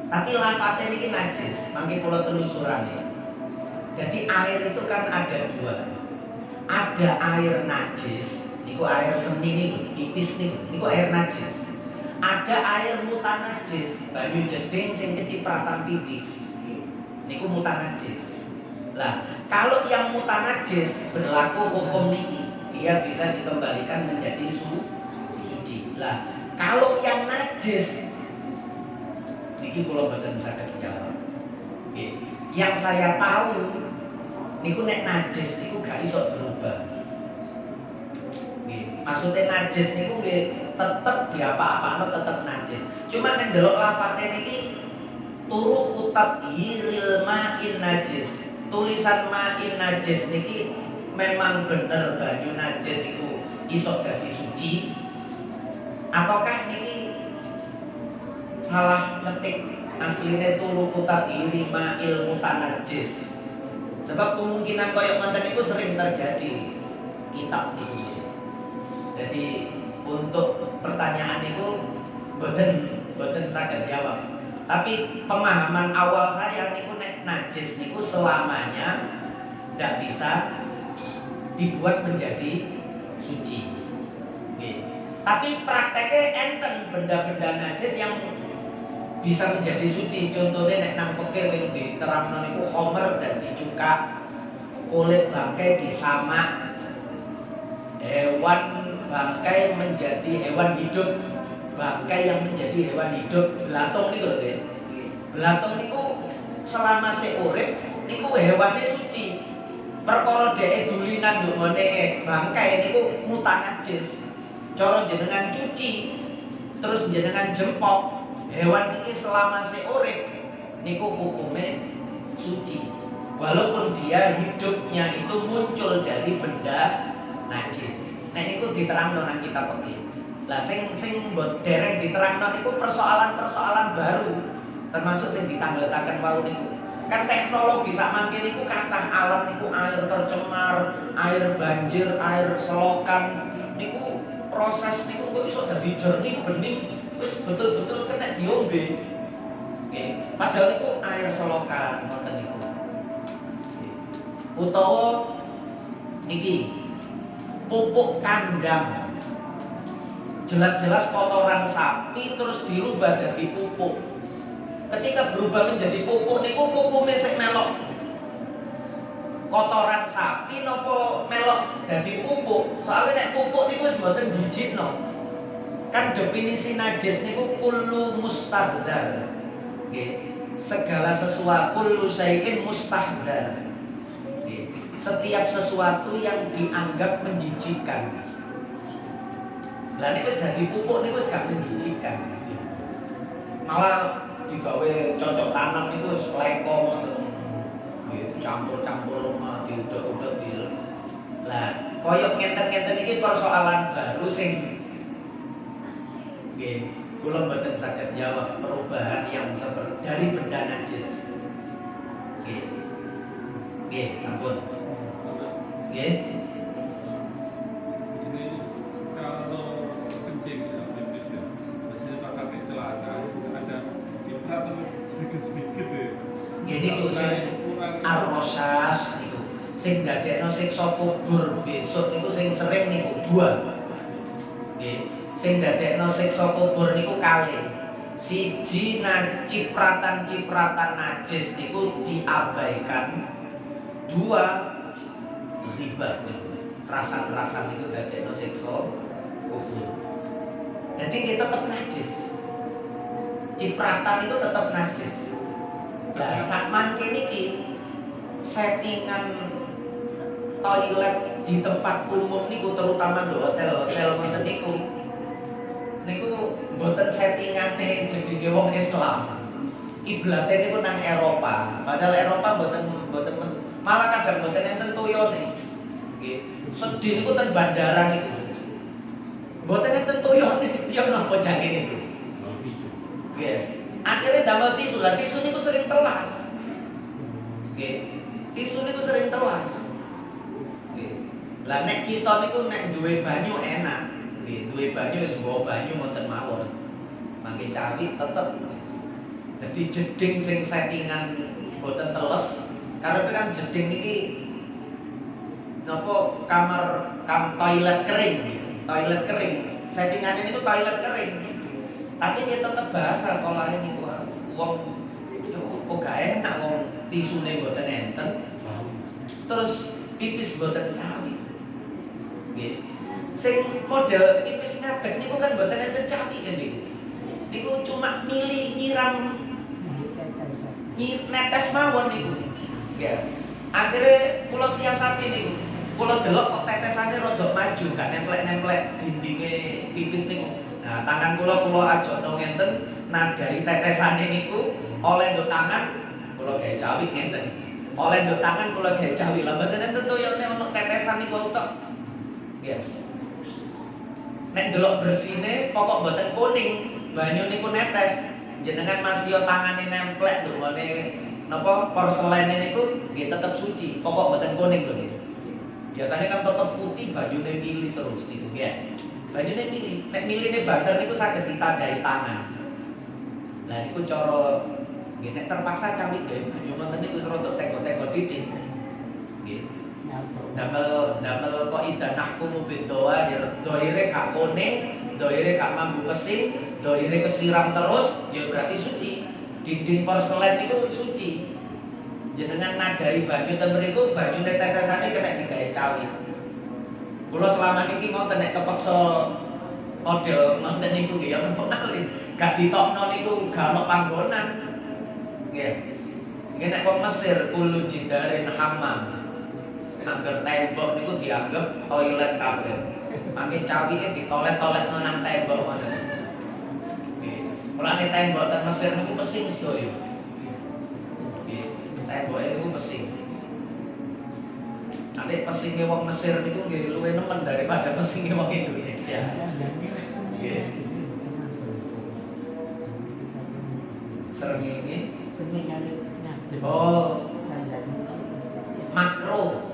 [SPEAKER 1] Tapi lafate niki najis, mangke kula telusurane. Jadi air itu kan ada dua. Ada air najis, niku air seni niku, tipis niku air najis. Ada air mutanajis, banyu jeding sing kecipratan pipis. Niku mutanajis. Lah, kalau yang mutanajis berlaku hukum niki, dia bisa dikembalikan menjadi suci. Lah, kalau yang najis niki kula mboten saged jawab. Nggih. Yang saya tahu niku nek najis niku gak iso berubah. Nggih. Maksudnya najis niku nggih tetep diapa-apakno tetep najis. Cuma nek ndelok lafate niki turu utat hiril ma'in najis. Tulisan ma'in najis niki memang bener banyu najis iku iso dadi suci. Ataukah niki salah ngetik aslinya turu utat hiri ma'il mutanajis. Sebab kemungkinan koyok konten itu sering terjadi kitab itu. Jadi untuk pertanyaan itu boten saged jawab. Tapi pemahaman awal saya niku nek najis niku selamanya tidak bisa dibuat menjadi suci. Oke. Tapi prakteknya enten benda-benda najis yang bisa menjadi suci. Contohnya nek nang fikih sing diterangno niku khomer dan dicuka, kulit bangkai disamak, hewan bangkai menjadi hewan hidup, bangkai yang menjadi hewan hidup. Belatung niku lho, belatung niku selama urip niku hewane suci. Perkara dhek dulinan ndongone bangkai niku mutanajis. Cara jenengan cuci terus jenengan jempok, hewan ini selama urip niku hukumnya suci. Walaupun dia hidupnya itu muncul dari benda najis. Nah niku diterangno nang kitab fikih. Lah sing mbok dereng diterangno niku persoalan-persoalan baru, termasuk sing ditangletaken wau niku. Kan teknologi sak mangke niku kathah alat niku, air tercemar, air banjir, air selokan niku proses niku kok iso dadi jernih bening wis betul-betul kena diombe. Nggih, padahal niku air selokan ngoten niku. Utawa niki pupuk kandang. Jelas-jelas kotoran sapi terus dirubah jadi pupuk. Ketika berubah menjadi pupuk niku hukume sing melok kotoran sapi nopo melok jadi pupuk. Soalnya nek pupuk niku wis mboten dijikno. Kan definisi najis niku kullu mustahdar. Nggih. Segala sesuatu kullu syai'in mustahdar. Nggih. Setiap sesuatu yang dianggap menjijikkan. Lah nek wis dadi pupuk niku wis gak menjijikkan. Malah digawe cocok tanam niku wis leko ngoten. Nggih, campur-campur lemah diudek-udek di. Lah, koyok ngenten-ngenten iki persoalan baru sing nggih, kula mboten saged jawab perubahan yang seperti dari benda najis. Nggih. Nggih, sampun. Nggih. Gini tuh sing arrosas itu, sing dadekno siksa kubur besok niku sing sering niku dua. Nggih, sing dadekno siksa kubur niku kalih. Siji cipratan-cipratan najis niku diabaikan. Dua riba, rasan-rasan niku dadekno siksa kubur. Jadi kita tetap najis. Cipratan itu tetap najis. Lah sak mangke niki settingan toilet di tempat umum niku terutama di hotel-hotel ngoten niku mboten settingane jedinge wong Islam. Kiblate niku nang Eropa. Padahal Eropa mboten malah kadang mboten enten tuyone. Nggih. Sedih niku ten bandara niku. Mboten enten tuyone, yo napa jane niku. Nggih. Akhirnya damel tisu, lah tisu niku sering telas. Nggih. Tisu niku sering telas. Nggih. Lah nek kita niku nek duwe banyu enak. Nggih, duwe banyu wis nggawa banyu wonten mawon. Mangke cawi tetep Jadi jeding sing settingan boten teles, karepe kan jeding niki napa toilet kering. Toilet kering. Settingannya niku toilet kering. Tapi dia tetep basah kolahe niku wong kok gak enak wong tisune boten enten. Terus pipis boten cawi. Nggih. Sing model pipis ngadeg niku kan boten enten cawi kan niku. Niku cuma milih nyiram netes mawon niku. Ya. Akhirnya kula siasati niku. Kula delok kok tetesane rada maju, gak nemplek-nemplek dindinge pipis niku. Nah, tangan kula ajokno ngenten, nadai tetesane niku oleh nduk tangan kula gawe cawi ngenten. Oleh nduk tangan kula gawe cawi. Lah mboten enten toyone ono tetesan niku tok. Ya. Nek delok bersine pokok mboten kuning, banyu niku netes. Jenengan masih tangane nemplek nduk ngene napa porselen niku nggih tetep suci, pokok mboten kuning lho nggih. Biasanya kan tetep putih banyune mili terus niku nggih. Banyune mili, nek miline banter niku saged ditadai tangan. Lah niku cara nggih nek terpaksa cawi nggih banyu ngoten niku rada teko-teko titik. Nggih. Damel kok idanahku mubin doa ya doire gak kuning, doire gak mambu pesing, doire kesiram terus ya berarti suci. Dinding porselen niku suci. Jenengan nadai banyu ten mriku banyune tetesane kena digawe cawi. Kula selama niki ngoten nek kepeksa model ngoten niku nggih ya menali. Gak ditokno niku gak ono panggonan. Nggih. Nggih nek wong Mesir kulu jidarin hammam. Angger tembok niku dianggep toilet kabeh. Mangke cawike ditolet-toletno nang tembok ngoten. Nggih. Mulane tembok ten Mesir niku pesing sedaya. Tembok itu pesing. Nanti pesingnya wong Mesir itu nggih luwih nemen daripada pesingnya wong Indonesia. Nggih. Srengenge. Oh. Makro.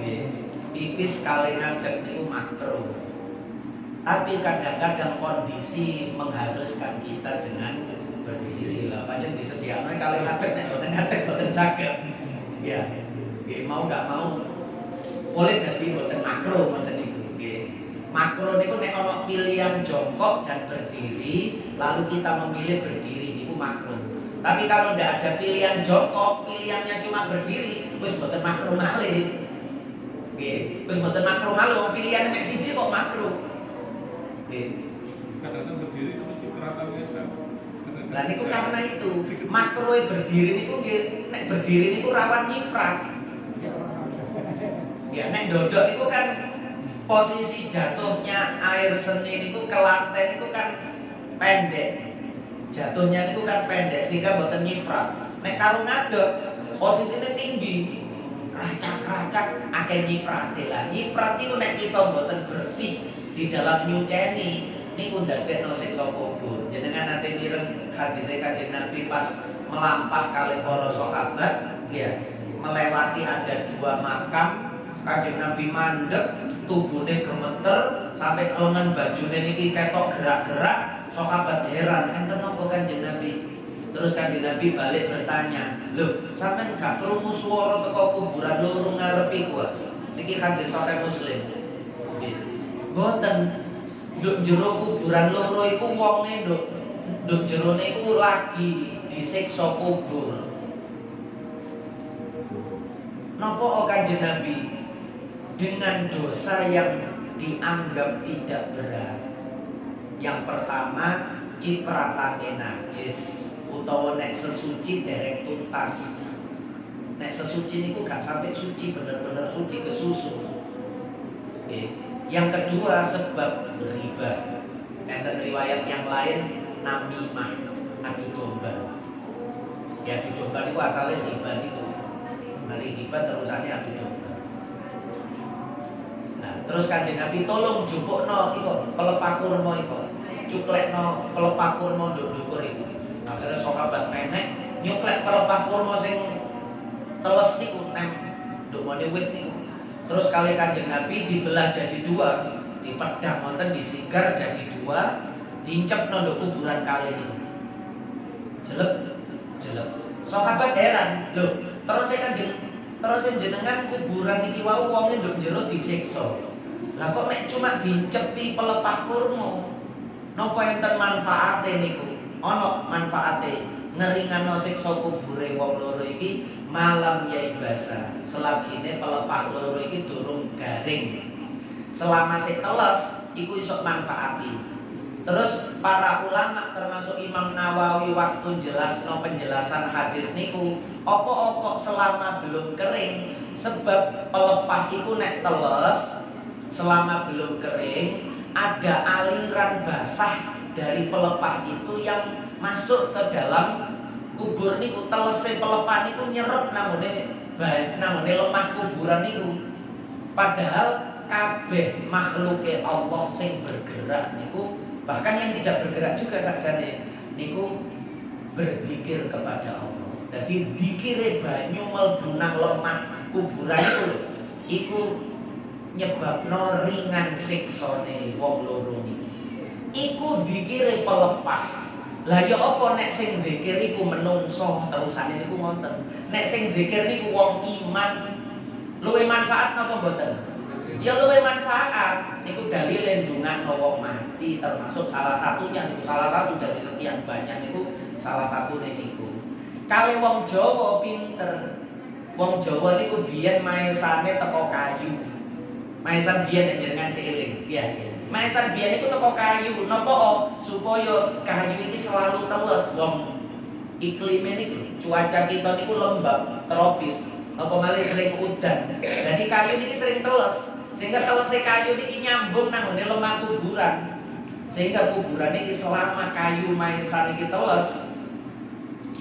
[SPEAKER 1] Nggih. Pipis kali ngadeg niku makro. Tapi kadang-kadang kondisi mengharuskan kita dengan berdiri lah, pancen disediakno kali ngadeg nek boten ngadeg boten saged. Ya. Nggih, mau gak mau boleh dadi boten makro ngoten niku nggih. Makro niku nek ana pilihan jongkok dan berdiri, lalu kita memilih berdiri niku makro. Tapi kalau ndak ada pilihan jongkok, pilihannya cuma berdiri, wis boten makro malih. Nggih, wis boten makro malih, wong pilihane mek siji kok makro. Nggih.
[SPEAKER 2] Kadang-kadang berdiri itu cipratan ya.
[SPEAKER 1] Lah niku karena itu makro berdiri niku nggih nek berdiri niku rawan nyiprat. Ya nek dodok niku kan posisi jatuhnya air seni niku ke lantai niku kan pendek. Jatuhnya niku kan pendek sehingga mboten nyiprat. Nek karo ngadeg posisine tinggi. Racak-racak akeh nyiprate lah. Nyiprat niku nek kita mboten bersih di dalam nyuceni niku ndadekno siksa kubur. Jenengan nate mireng hadise Kanjeng Nabi pas melampah kali para sahabat, ya, melewati ada 2 makam, Kanjeng Nabi mandek, tubuhnya gemeter sampai lengan bajune niki ketok gerak-gerak, sahabat heran, enten napa Kanjeng Nabi? Terus Kanjeng Nabi balik bertanya, "Loh, sampean gak krungu swara teko kuburan loro ngarepi kuwi?" Niki hadis Sahih Muslim. Nggih. Mboten nduk jero kuburan loro iku wonge nduk jerone iku lagi disiksa kubur. Napa Kanjeng Nabi? Dengan dosa yang dianggap tidak berat. Yang pertama, cipratane najis utawa nek sesuci dereng tuntas. Nek sesuci niku gak sampai suci bener-bener suci kesusu. Yang kedua sebab riba. Enten riwayat yang lain namimah, adu domba. Ya adu domba niku asale riba niku. Mari riba terusane adu domba. Nah, terus Kanjeng Nabi tolong jupukno iku pelepah kurma iku. Cuklekno pelepah kurma nduk-ndukur iku. Akhirnya sahabat penek nyuklek pelepah kurma sing teles niku nem nduk mone wit niku. Terus kali Kanjeng Nabi dibelah jadi 2, dipedang wonten disigar jadi 2, diincepno nduk kuburan kali niku. jelek. Sahabat heran, loh, terus jenengan kuburan iki wau wonge nduk jero disiksa. Lah kok nek cuma dicepi pelepah kurma, napa enten manfaate niku? Ana manfaate ngeringanno siksa kubure wong loro iki malam ya ibasa. Selagine pelepah loro iki durung garing. Selama sik teles iku iso manfaati. Terus para ulama termasuk Imam Nawawi waktu jelasno penjelasan hadis niku, apa selama belum kering, sebab pelepah iku nek teles selama belum kering ada aliran basah dari pelepah itu yang masuk ke dalam kubur niku. Telese pelepah niku nyerep namune lemah kuburan niku. Padahal kabeh makhluke Allah sing bergerak niku, bahkan yang tidak bergerak juga sakjane niku berzikir kepada Allah. Jadi zikire banyu mlebu nang lemah kuburan iku nyebabno ringan siksane wong loro niki. Iku zikire pelepah. Lah ya apa nek sing zikir iku menungso terusane niku ngoten. Nek sing zikir niku wong iman, luwih manfaat napa mboten? Ya luwih manfaat. Niku dalile ndongakno wong mati, termasuk salah satunya niku, salah satu dari sekian banyak niku salah satu niku. Kale wong Jawa pinter. Wong Jawa niku biyen maesane teko kayu. Maesan biyen nek jenengan seiling, ya. Maesan biyen niku teko kayu. Napa supaya kayu ini selalu teles wong iklime niku. Cuaca kita niku lembab, tropis. Apa malih sering udan. Jadi kayu niki sering teles. Sehingga telese kayu niki nyambung nang ngene lemah kuburan. Sehingga kuburan niki selama kayu maesan niki teles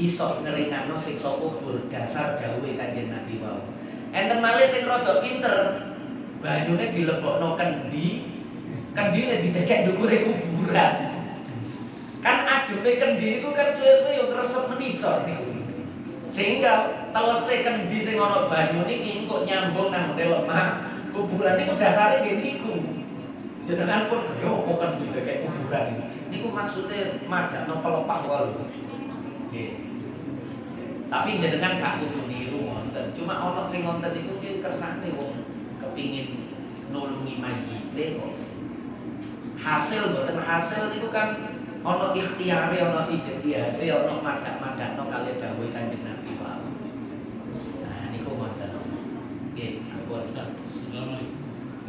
[SPEAKER 1] iso ngeringanno siksa kubur. Dasar dawuhe Kanjeng Nabi wau. Enten malih sing rada pinter, banyune dilebokno kendi, kendine didekek ndukure kuburan. Kan adune kendi niku kan suwe-suwe yo kresep menisor niku. Sehingga telese kendi sing ana banyu niki engko nyambung nang ngene lemah kuburan niku dasare nggih niku. Jenengan pun yo kok kan kayak kuburan ini. Niku maksude madakno pelepah wae. Nggih. Tapi jenengan gak kudu niru wonten. Cuma ana sing wonten niku nggih kersane wong kepingin nulungi mayite kok. Hasil boten hasil niku kan ana ikhtiare, ana ijtihade, ana madak-madakno kalih dawuh Kanjeng Nabi wae. Nah niku wonten. Nggih, sampun.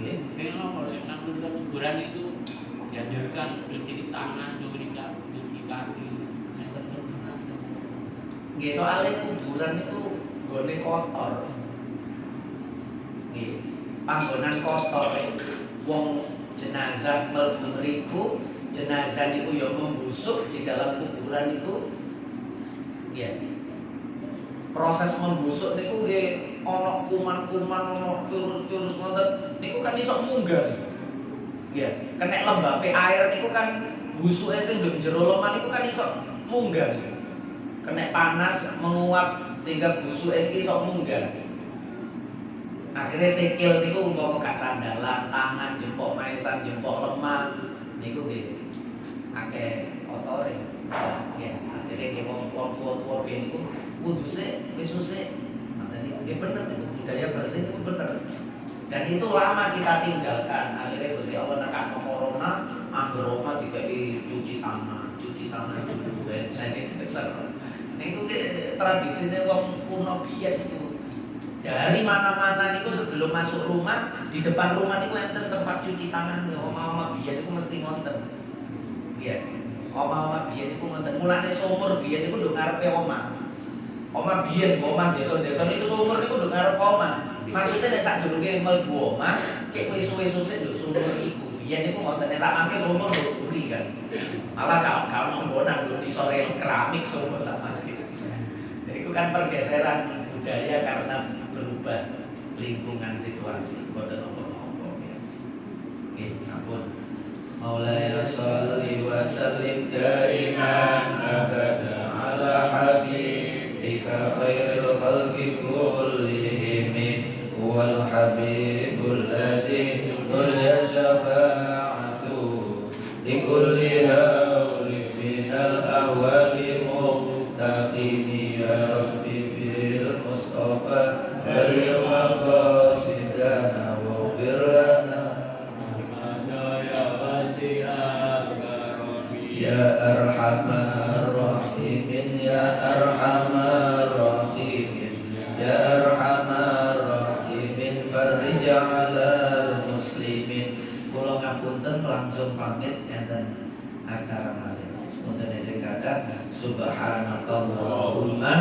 [SPEAKER 4] Kalau nang kuburan itu dianjurkan cuci tangan, cuci kaki.
[SPEAKER 1] Nggih, soalnya kuburan itu gone kotor. Nggih, panggonan kotor. Wong jenazah mlebu mriku, jenazah niku ya membusuk di dalam kuburan itu. Nggih. Proses membusuk niku nggih ana kuman-kuman, ana virus-virus ngoten niku kan iso munggah niku. Nggih, kena lembape air niku kan busuke sing nduk jero lemah niku kan iso munggah niku. Kena panas menguap sehingga busuke iki iso munggah. Akhirnya sikil niku umpama gak sandalan, tangan, jempol maesan, jempol lemah niku nggih akeh kotore. Nggih, akhirnya nggih wong tua-tua biyen niku kuduse wis susik. Ngoten niku nggih bener niku budaya bersih niku bener. Dan itu lama kita tinggalkan. Akhirnya Gusti Allah nekakno corona, angger omah dikai cuci tangan dulu sanitizer. Niku tradisine wong kuno biyen niku. Dari mana-mana niku sebelum masuk rumah, di depan rumah niku enten tempat cuci tangan. Oma-oma biyen niku mesti ngonten. Nggih. Oma-oma biyen niku ngonten. Mulane sumur biyen niku nduk ngarepe omah. Omah biyen, omah desa-desa niku sumur niku nduk ngarep omah. Maksudnya nek sadurunge mlebu omah, cek wis suwe-suwe nduk sumur iku. Biyen niku ngoten nek sak mangke sumur nduk buri kan. Malah gak ngombonan nduk isore keramik sumur sak mangke. Itu kan pergeseran budaya karena berubah lingkungan situasi. Boten apa-apa. Nggih, sampun. Maulaya sholli wa sallim daiman abada ala habibika khairil khalqi kullihim wal habibul ladzi urja syafa'atu likulli hawli minal ahwali arhamar rahimin ya arhamar rahimin ya arhamar rahimin farrij 'alal muslimin. Kula ngapunten langsung pamit enten acara malih. Semoga sing kadang subhanakallahumma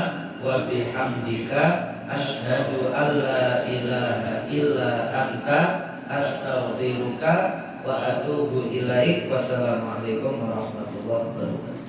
[SPEAKER 1] wa bihamdika asyhadu an la ilaha illa anta astaghfiruka wa atubu ilaik. Wassalamualaikum warahmatullahi wabarakatuh.